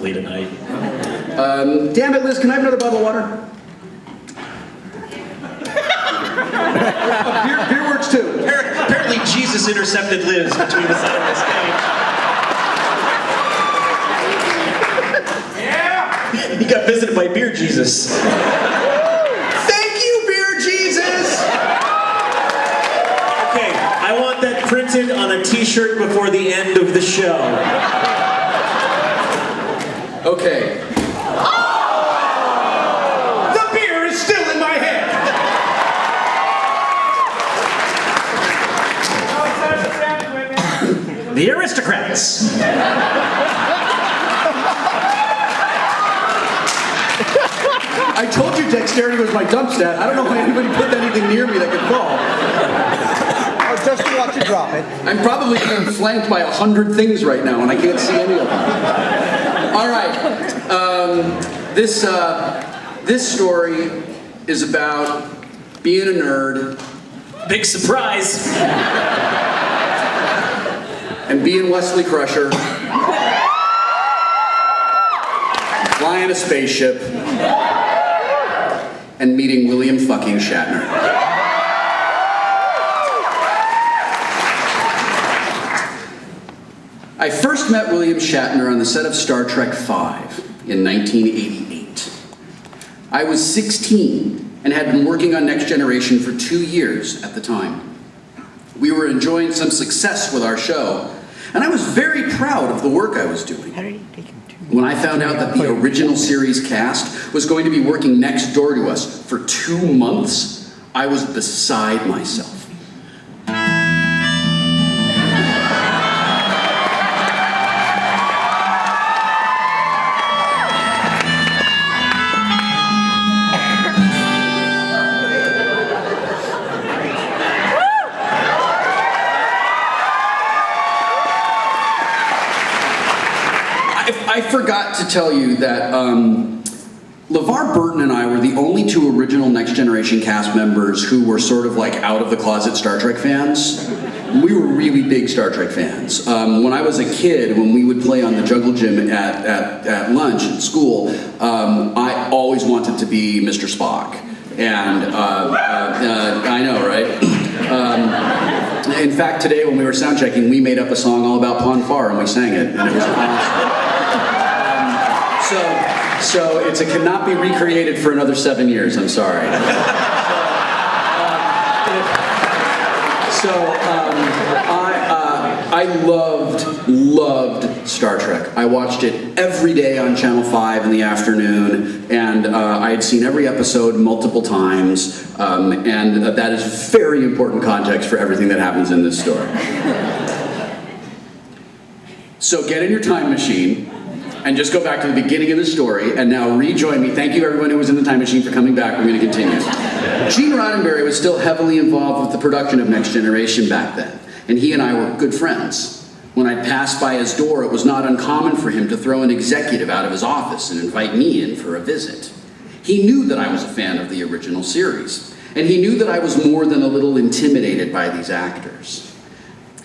late at night. Damn it, Liz, can I have another bottle of water? Beer works too. Apparently Jesus intercepted Liz between the side of the stage. Yeah! He got visited by Beer Jesus. Thank you, Beer Jesus! Okay, I want that printed on a t-shirt before the end of the show. Okay. The beer is still in my head! The aristocrats. I told you dexterity was my dump stat. I don't know why anybody put anything near me that could fall. Oh, just to watch you drop it. I'm probably being flanked by 100 things right now, and I can't see any of them. All right. This story is about being a nerd. Big surprise. And being Wesley Crusher. Flying a spaceship. And meeting William fucking Shatner. I first met William Shatner on the set of Star Trek V in 1988. I was 16 and had been working on Next Generation for 2 years at the time. We were enjoying some success with our show, and I was very proud of the work I was doing. When I found out that the original series cast was going to be working next door to us for 2 months, I was beside myself. I forgot to tell you that LeVar Burton and I were the only 2 original Next Generation cast members who were sort of like out of the closet Star Trek fans. We were really big Star Trek fans. When I was a kid, when we would play on the Juggle Gym at lunch at school, I always wanted to be Mr. Spock. And I know, right? In fact, today when we were sound checking, we made up a song all about Pon farr and we sang it, and it was awesome. So it cannot be recreated for another 7 years, I'm sorry. I loved Star Trek. I watched it every day on Channel 5 in the afternoon, and I had seen every episode multiple times, and that is very important context for everything that happens in this story. So get in your time machine, and just go back to the beginning of the story, and now rejoin me. Thank you everyone who was in the time machine for coming back. We're going to continue. Gene Roddenberry was still heavily involved with the production of Next Generation back then, and he and I were good friends. When I'd pass by his door, it was not uncommon for him to throw an executive out of his office and invite me in for a visit. He knew that I was a fan of the original series, and he knew that I was more than a little intimidated by these actors.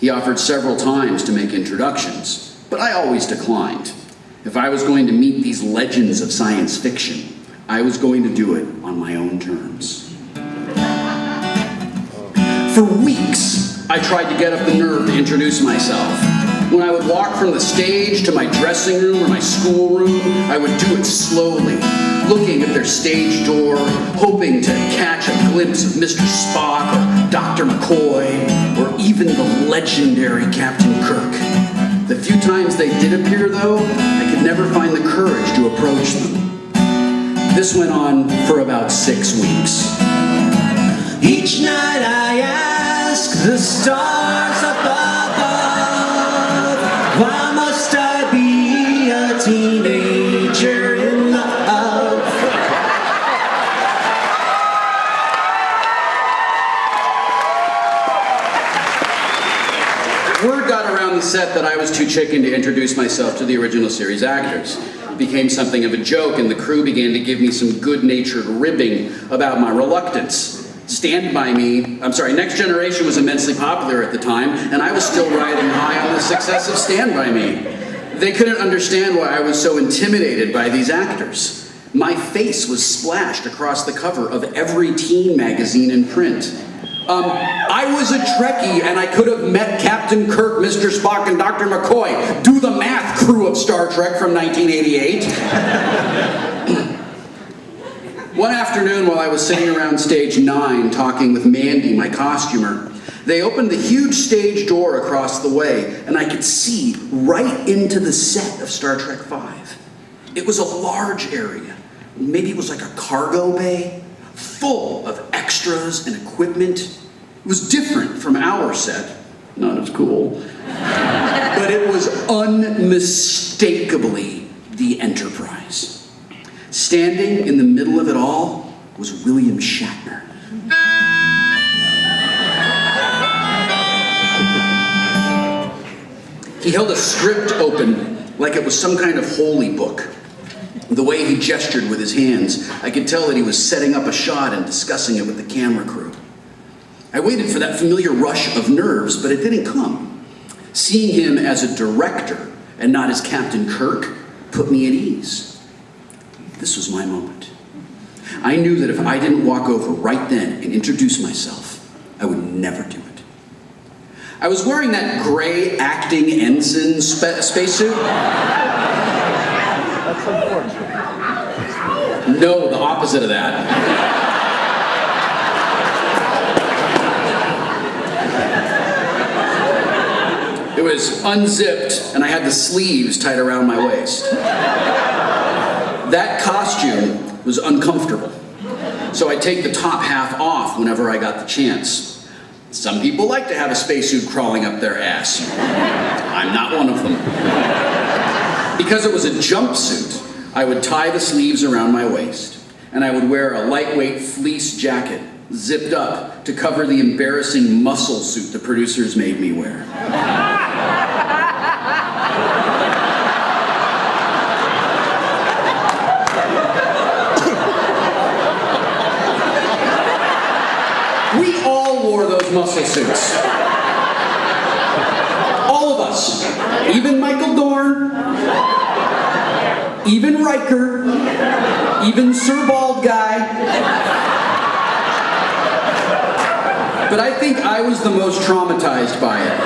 He offered several times to make introductions, but I always declined. If I was going to meet these legends of science fiction, I was going to do it on my own terms. For weeks, I tried to get up the nerve to introduce myself. When I would walk from the stage to my dressing room or my schoolroom, I would do it slowly, looking at their stage door, hoping to catch a glimpse of Mr. Spock or Dr. McCoy, or even the legendary Captain Kirk. The few times they did appear, though, I could never find the courage to approach them. This went on for about 6 weeks. Each night I ask the stars up above, why must I be a teenager in love? Word got around the set that I was too chicken to introduce myself to the original series actors. It became something of a joke, and the crew began to give me some good-natured ribbing about my reluctance. Next Generation was immensely popular at the time, and I was still riding high on the success of Stand By Me. They couldn't understand why I was so intimidated by these actors. My face was splashed across the cover of every teen magazine in print. I was a Trekkie, and I could have met Captain Kirk, Mr. Spock, and Dr. McCoy. Do the math, crew of Star Trek from 1988. One afternoon, while I was sitting around stage 9 talking with Mandy, my costumer, they opened the huge stage door across the way, and I could see right into the set of Star Trek V. It was a large area. Maybe it was like a cargo bay, full of extras and equipment. It was different from our set. Not as cool. But it was unmistakably the Enterprise. Standing in the middle of it all was William Shatner. He held a script open like it was some kind of holy book. The way he gestured with his hands, I could tell that he was setting up a shot and discussing it with the camera crew. I waited for that familiar rush of nerves, but it didn't come. Seeing him as a director and not as Captain Kirk put me at ease. This was my moment. I knew that if I didn't walk over right then and introduce myself, I would never do it. I was wearing that gray acting ensign spacesuit. That's unfortunate. No, the opposite of that. It was unzipped, and I had the sleeves tied around my waist. That costume was uncomfortable, so I'd take the top half off whenever I got the chance. Some people like to have a spacesuit crawling up their ass. I'm not one of them. Because it was a jumpsuit, I would tie the sleeves around my waist, and I would wear a lightweight fleece jacket, zipped up to cover the embarrassing muscle suit the producers made me wear. We all wore those muscle suits. All of us. Even Michael Dorn, even Riker, even Sir Bald Guy. But I think I was the most traumatized by it.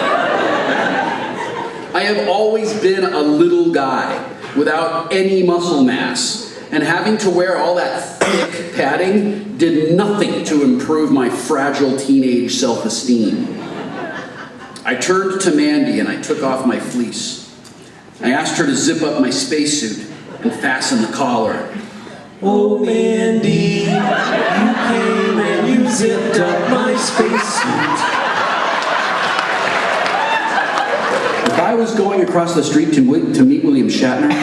I have always been a little guy without any muscle mass, and having to wear all that thick padding did nothing to improve my fragile teenage self-esteem. I turned to Mandy and I took off my fleece. I asked her to zip up my spacesuit and fasten the collar. Oh, Mandy, you came and you zipped up my spacesuit. If I was going across the street to meet William Shatner,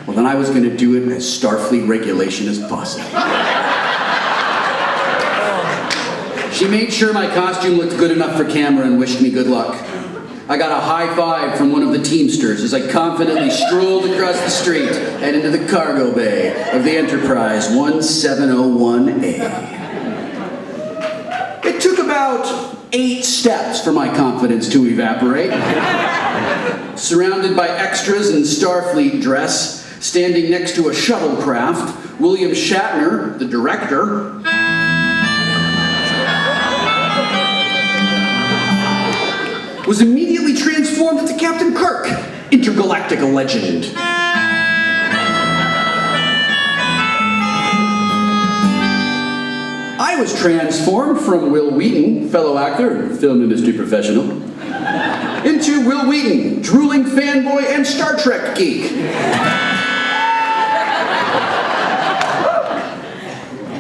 well, then I was going to do it as Starfleet regulation as possible. She made sure my costume looked good enough for camera and wished me good luck. I got a high five from one of the Teamsters as I confidently strolled across the street and into the cargo bay of the Enterprise 1701A. It took about 8 steps for my confidence to evaporate. Surrounded by extras in Starfleet dress, standing next to a shuttlecraft, William Shatner, the director, was immediately transformed into Captain Kirk, intergalactic legend. I was transformed from Wil Wheaton, fellow actor, film industry professional, into Wil Wheaton, drooling fanboy and Star Trek geek.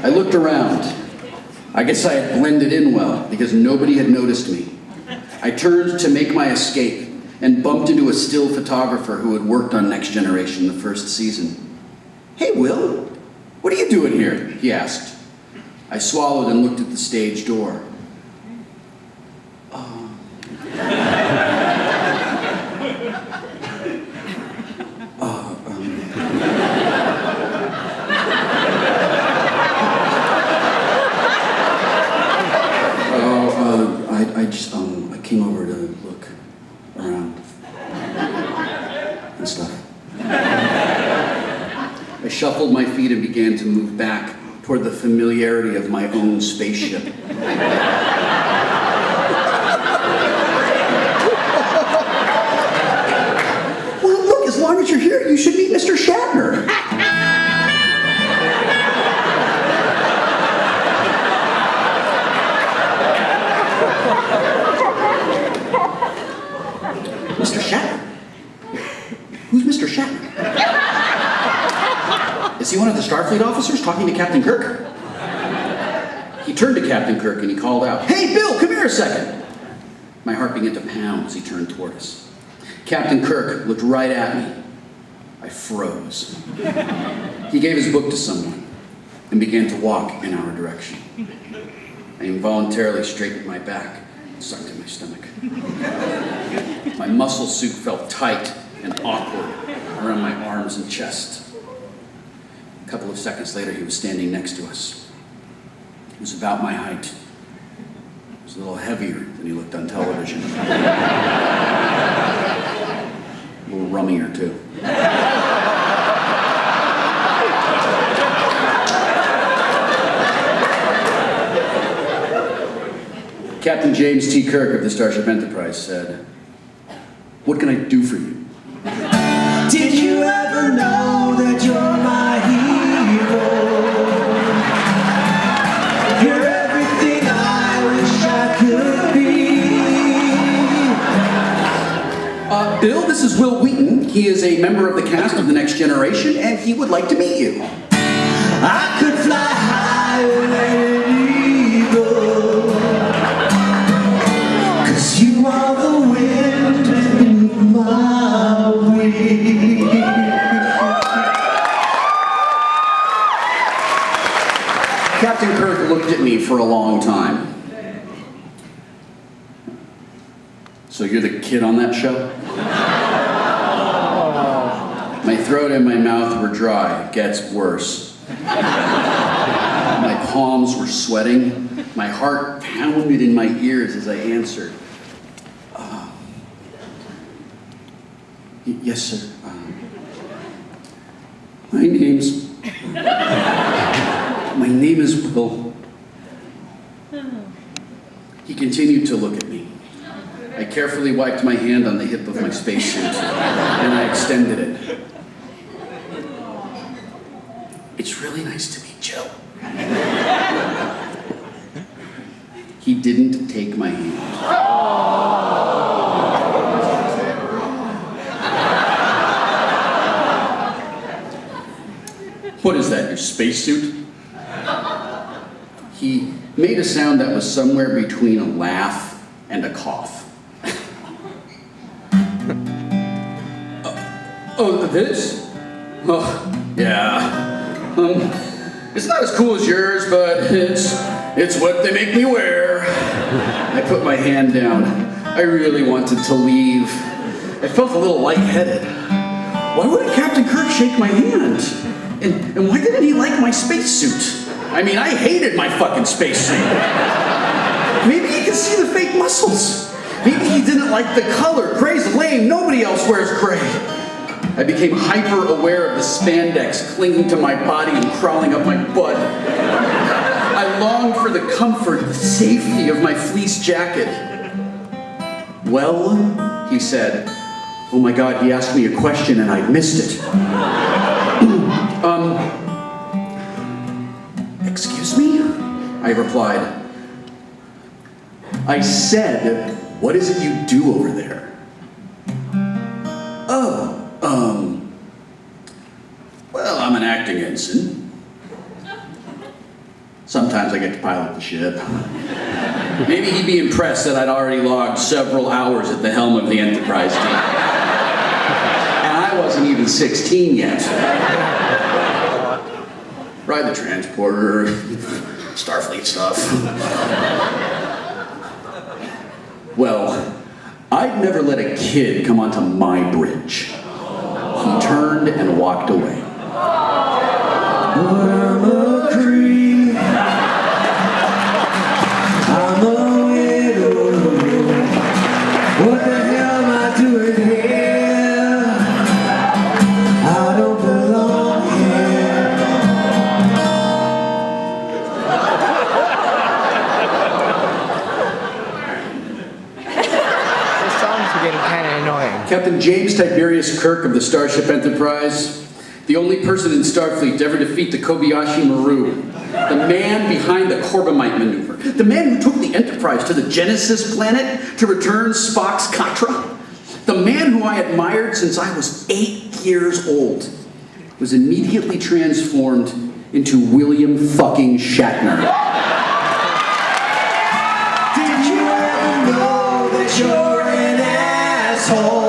I looked around. I guess I had blended in well because nobody had noticed me. I turned to make my escape and bumped into a still photographer who had worked on Next Generation the first season. "Hey, Will, what are you doing here?" he asked. I swallowed and looked at the stage door. I came over to look around and stuff. I shuffled my feet and began to move back toward the familiarity of my own spaceship. Well, look, as long as you're here, you should meet Mr. Shatner. Mr. Shatner? Who's Mr. Shatner? Is he one of the Starfleet officers talking to Captain Kirk? He turned to Captain Kirk and he called out, "Hey, Bill, come here a second." My heart began to pound as he turned toward us. Captain Kirk looked right at me. I froze. He gave his book to someone and began to walk in our direction. I involuntarily straightened my back and sucked in my stomach. My muscle suit felt tight and awkward around my arms and chest. A couple of seconds later, he was standing next to us. He was about my height. He was a little heavier than he looked on television. A little rummier, too. Captain James T. Kirk of the Starship Enterprise said, "What can I do for you?" Did you ever know that you're my hero? You're everything I wish I could be. Bill, this is Wil Wheaton. He is a member of the cast of The Next Generation, and he would like to meet you. I could fly higher than an eagle, 'cause you are the wind beneath my wings. Captain Kirk looked at me for a long time. "So you're the kid on that show?" My throat and my mouth were dry. It gets worse. My palms were sweating. My heart pounded in my ears as I answered. Yes, sir. My name is Wil." He continued to look at me. I carefully wiped my hand on the hip of my spacesuit, and I extended it. "It's really nice to meet you." He didn't take my hand. "What is that, your spacesuit?" He made a sound that was somewhere between a laugh and a cough. "Oh, this? Oh, yeah. It's not as cool as yours, but it's what they make me wear." I put my hand down. I really wanted to leave. I felt a little lightheaded. Why wouldn't Captain Kirk shake my hand? And why didn't he like my spacesuit? I mean, I hated my fucking spacesuit. Maybe he could see the fake muscles. Maybe he didn't like the color. Gray's lame. Nobody else wears gray. I became hyper aware of the spandex clinging to my body and crawling up my butt. I longed for the comfort, the safety of my fleece jacket. "Well," he said. Oh my God, he asked me a question and I missed it. "Excuse me?" I replied. I said, "What is it you do over there?" "Oh, well, I'm an acting ensign. Sometimes I get to pilot the ship." Maybe he'd be impressed that I'd already logged several hours at the helm of the Enterprise team. And I wasn't even 16 yet. Ride the transporter, Starfleet stuff. Well, I'd never let a kid come onto my bridge. He turned and walked away. But I'm a creep. I'm a widow. What the hell am I doing here? I don't belong here. Captain James Tiberius Kirk of the Starship Enterprise, the only person in Starfleet to ever defeat the Kobayashi Maru, the man behind the Corbomite maneuver, the man who took the Enterprise to the Genesis planet to return Spock's Katra, the man who I admired since I was 8 years old, was immediately transformed into William fucking Shatner. Did you ever know that you're an asshole?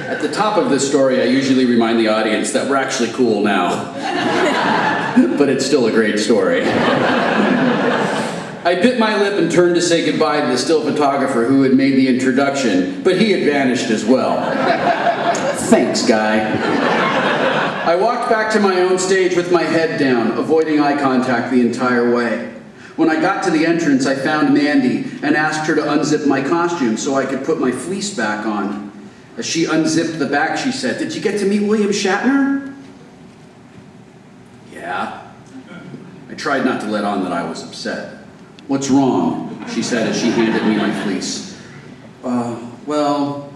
At the top of this story, I usually remind the audience that we're actually cool now. But it's still a great story. I bit my lip and turned to say goodbye to the still photographer who had made the introduction, but he had vanished as well. Thanks, guy. I walked back to my own stage with my head down, avoiding eye contact the entire way. When I got to the entrance, I found Mandy and asked her to unzip my costume so I could put my fleece back on. As she unzipped the back, she said, "Did you get to meet William Shatner?" "Yeah." I tried not to let on that I was upset. "What's wrong?" she said as she handed me my fleece. Well,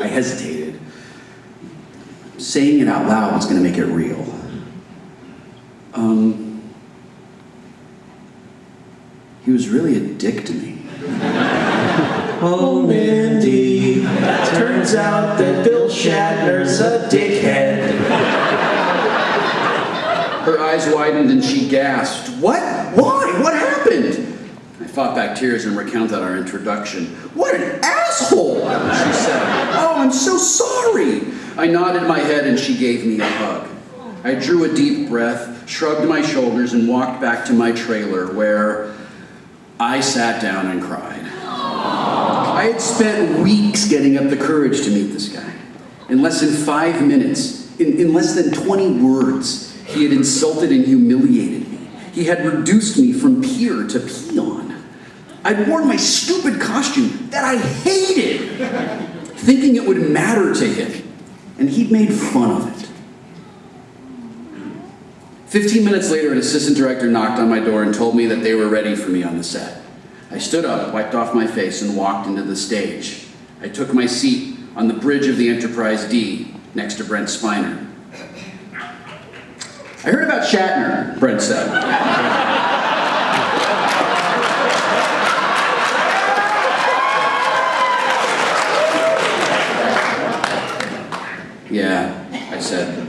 I hesitated. Saying it out loud was going to make it real. He was really a dick to me. Oh, Mandy, turns out that Bill Shatner's a dickhead. Her eyes widened and she gasped. "What? Why? What happened?" I fought back tears and recounted our introduction. "What an asshole," she said. "Oh, I'm so sorry." I nodded my head and she gave me a hug. I drew a deep breath, shrugged my shoulders, and walked back to my trailer where I sat down and cried. I had spent weeks getting up the courage to meet this guy. In less than 5 minutes, in less than 20 words, he had insulted and humiliated me. He had reduced me from peer to peon. I'd worn my stupid costume that I hated, thinking it would matter to him, and he'd made fun of it. 15 minutes later, an assistant director knocked on my door and told me that they were ready for me on the set. I stood up, wiped off my face, and walked into the stage. I took my seat on the bridge of the Enterprise D, next to Brent Spiner. "I heard about Shatner," Brent said. "Yeah," I said.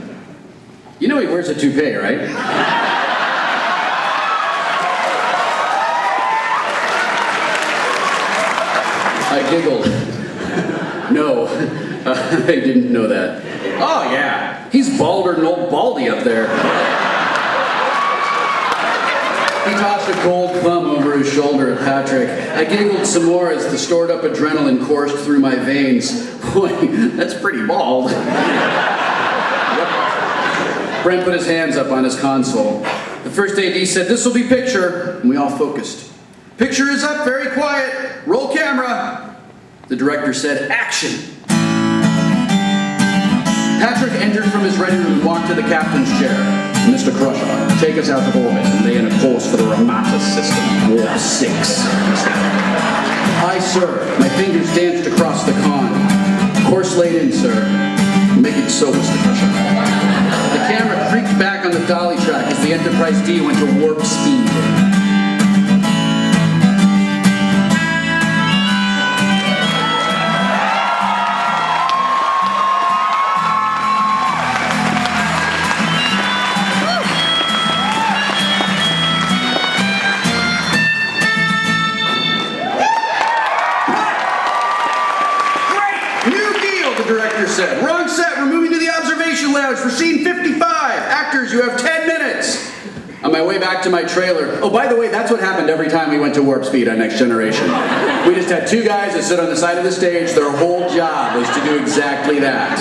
"You know he wears a toupee, right?" I giggled. "No, I didn't know that." "Oh, yeah, he's balder than old Baldy up there." He tossed a gold thumb over his shoulder at Patrick. I giggled some more as the stored up adrenaline coursed through my veins. "Boy, that's pretty bald." Brent put his hands up on his console. The first AD said, "This will be picture," and we all focused. "Picture is up, very quiet. Roll camera." The director said, "Action." Patrick entered from his ready room and walked to the captain's chair. "Mr. Crusher, take us out of orbit and lay in a course for the Ramata system, Warp 6. "Aye, sir." My fingers danced across the con. "Course laid in, sir." "Make it so, Mr. Crusher." The camera creaked back on the dolly track as the Enterprise D went to warp speed. Said, "Wrong set, we're moving to the observation lounge for scene 55. Actors, you have 10 minutes. On my way back to my trailer, oh, by the way, that's what happened every time we went to warp speed on Next Generation. We just had 2 guys that sit on the side of the stage. Their whole job was to do exactly that.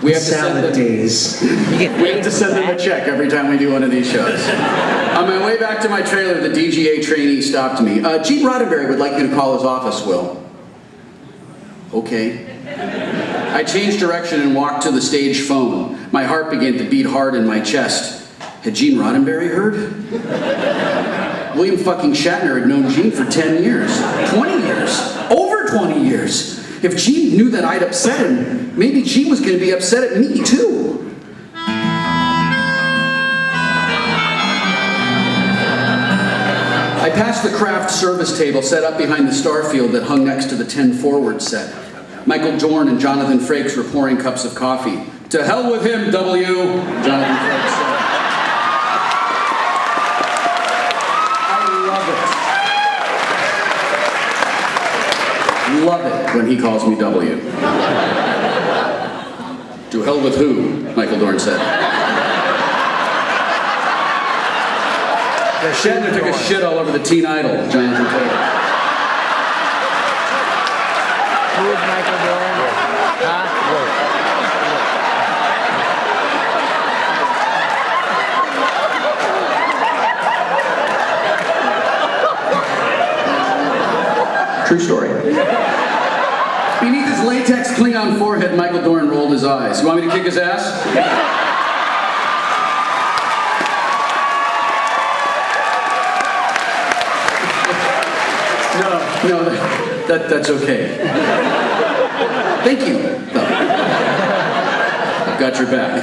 We have to send them, we have to send them a check every time we do one of these shows. On my way back to my trailer, the DGA trainee stopped me. "Gene Roddenberry would like you to call his office, Will." "Okay." I changed direction and walked to the stage phone. My heart began to beat hard in my chest. Had Gene Roddenberry heard? William fucking Shatner had known Gene for 10 years, 20 years, over 20 years. If Gene knew that I'd upset him, maybe Gene was going to be upset at me too. I passed the craft service table set up behind the Starfield that hung next to the 10 Forward set. Michael Dorn and Jonathan Frakes were pouring cups of coffee. To hell with him, W, Jonathan Frakes said. Love it when he calls me W. To hell with who, Michael Dorn said. Shatner took a shit all over the teen idol, Jonathan told. Who is Michael Dorn? True story. Beneath his latex Klingon forehead, Michael Dorn rolled his eyes. You want me to kick his ass? No, that's okay. Thank you, though. I've got your back.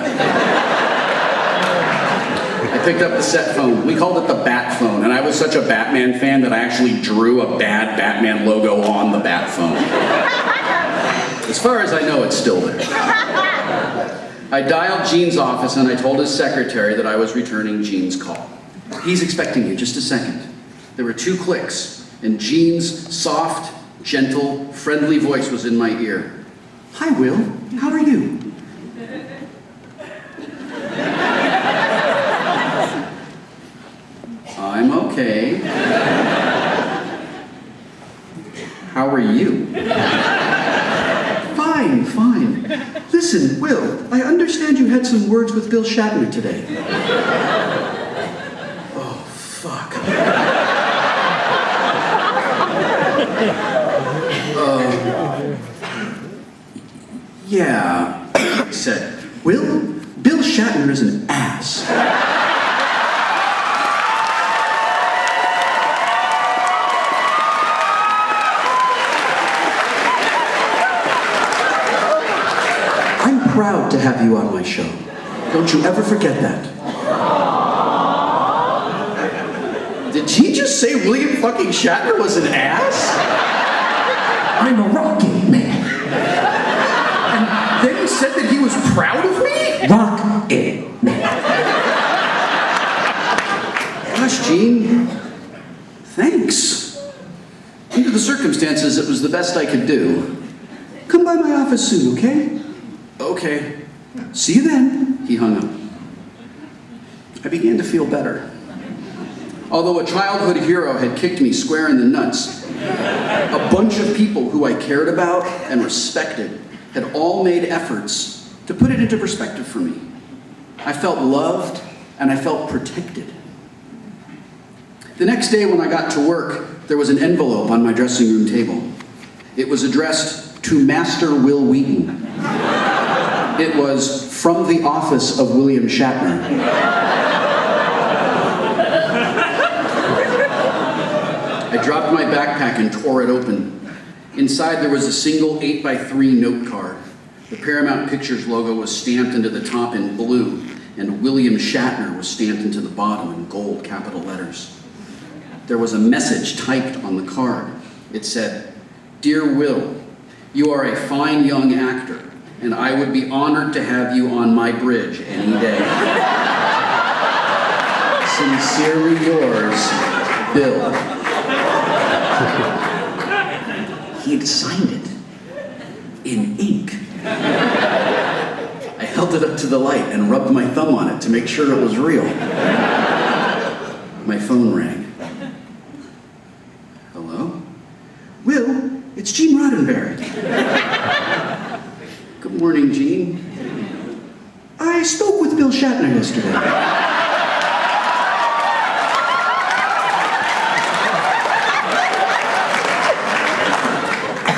I picked up the set phone. We called it the Bat phone, and I was such a Batman fan that I actually drew a bad Batman logo on the Bat phone. As far as I know, it's still there. I dialed Gene's office and I told his secretary that I was returning Gene's call. He's expecting you, just a second. There were 2 clicks. And Gene's soft, gentle, friendly voice was in my ear. Hi, Will. How are you? I'm okay. How are you? Fine. Listen, Will, I understand you had some words with Bill Shatner today. Oh, fuck. Yeah, he said. Will, Bill Shatner is an ass. I'm proud to have you on my show. Don't you ever forget that. Did he just say William fucking Shatner was an ass? I'm a rocket man. And then he said that he was proud of me? Rocket man. Gosh, Gene. Thanks. Under the circumstances, it was the best I could do. Come by my office soon, okay? Okay. See you then. He hung up. I began to feel better. Although a childhood hero had kicked me square in the nuts, a bunch of people who I cared about and respected had all made efforts to put it into perspective for me. I felt loved and I felt protected. The next day when I got to work, there was an envelope on my dressing room table. It was addressed to Master Wil Wheaton. It was from the office of William Shatner. I dropped my backpack and tore it open. Inside there was a single 8x3 note card. The Paramount Pictures logo was stamped into the top in blue, and William Shatner was stamped into the bottom in gold capital letters. There was a message typed on the card. It said, "Dear Will, you are a fine young actor, and I would be honored to have you on my bridge any day. Sincerely yours, Bill." He'd signed it in ink. I held it up to the light and rubbed my thumb on it to make sure it was real. My phone rang. Hello? Will, it's Gene Roddenberry. Good morning, Gene. I spoke with Bill Shatner yesterday.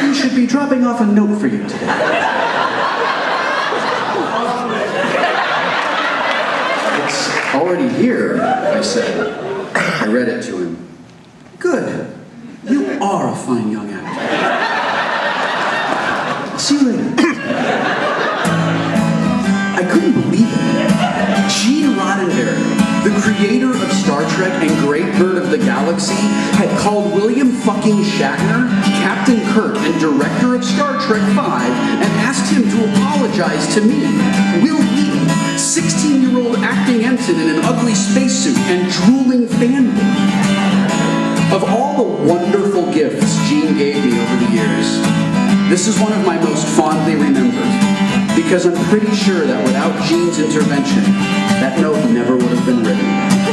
He should be dropping off a note for you today. It's Already here, I said. I read it to him. Good. You are a fine young actor. See you later. I couldn't believe it. Gene Roddenberry, the creator of Star Trek and Great Bird of the Galaxy, had called William fucking Shatner, Captain Kirk, and director of Star Trek V, and asked him to apologize to me, Wil Wheaton, 16-year-old acting ensign in an ugly spacesuit and drooling fanboy. Of all the wonderful gifts Gene gave me over the years, this is one of my most fondly remembered, because I'm pretty sure that without Gene's intervention, that note never would have been written.